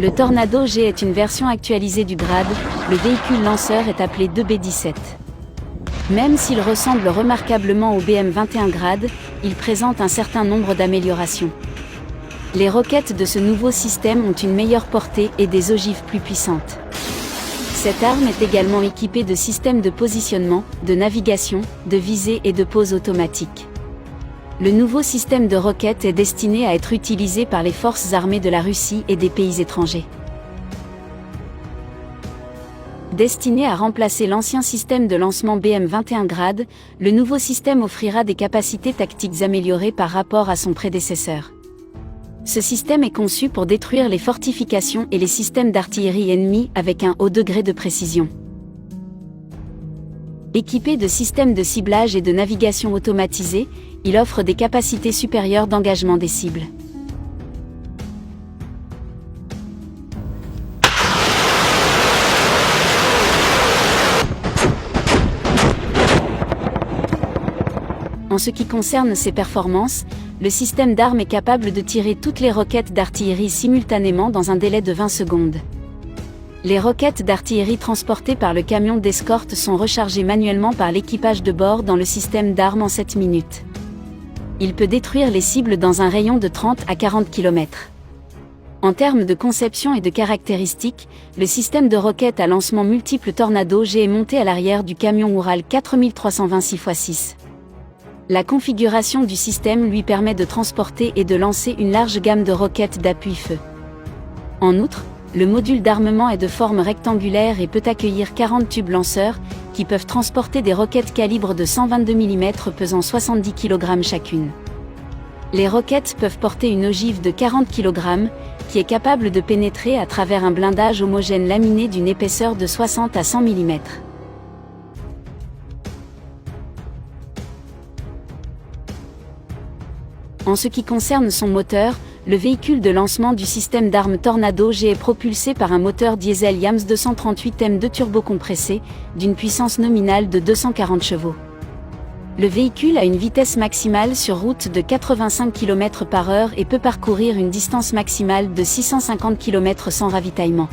Le Tornado G est une version actualisée du grade, le véhicule lanceur est appelé 2B17. Même s'il ressemble remarquablement au BM21 grade, il présente un certain nombre d'améliorations. Les roquettes de ce nouveau système ont une meilleure portée et des ogives plus puissantes. Cette arme est également équipée de systèmes de positionnement, de navigation, de visée et de pose automatique. Le nouveau système de roquettes est destiné à être utilisé par les forces armées de la Russie et des pays étrangers. Destiné à remplacer l'ancien système de lancement BM21 grade, le nouveau système offrira des capacités tactiques améliorées par rapport à son prédécesseur. Ce système est conçu pour détruire les fortifications et les systèmes d'artillerie ennemis avec un haut degré de précision. Équipé de systèmes de ciblage et de navigation automatisés, il offre des capacités supérieures d'engagement des cibles. En ce qui concerne ses performances, le système d'arme est capable de tirer toutes les roquettes d'artillerie simultanément dans un délai de 20 secondes. Les roquettes d'artillerie transportées par le camion d'escorte sont rechargées manuellement par l'équipage de bord dans le système d'armes en 7 minutes. Il peut détruire les cibles dans un rayon de 30 à 40 km. En termes de conception et de caractéristiques, le système de roquettes à lancement multiple Tornado G est monté à l'arrière du camion Oural 4320 6x6. La configuration du système lui permet de transporter et de lancer une large gamme de roquettes d'appui-feu. En outre, le module d'armement est de forme rectangulaire et peut accueillir 40 tubes lanceurs, qui peuvent transporter des roquettes calibre de 122 mm pesant 70 kg chacune. Les roquettes peuvent porter une ogive de 40 kg, qui est capable de pénétrer à travers un blindage homogène laminé d'une épaisseur de 60 à 100 mm. En ce qui concerne son moteur, le véhicule de lancement du système d'armes Tornado G est propulsé par un moteur diesel Yams 238M2 turbocompressé, d'une puissance nominale de 240 chevaux. Le véhicule a une vitesse maximale sur route de 85 km/h et peut parcourir une distance maximale de 650 km sans ravitaillement.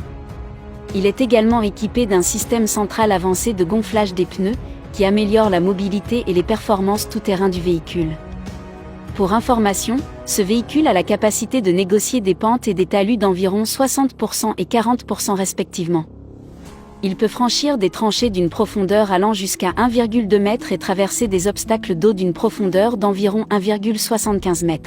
Il est également équipé d'un système central avancé de gonflage des pneus, qui améliore la mobilité et les performances tout-terrain du véhicule. Pour information, ce véhicule a la capacité de négocier des pentes et des talus d'environ 60% et 40% respectivement. Il peut franchir des tranchées d'une profondeur allant jusqu'à 1,2 m et traverser des obstacles d'eau d'une profondeur d'environ 1,75 m.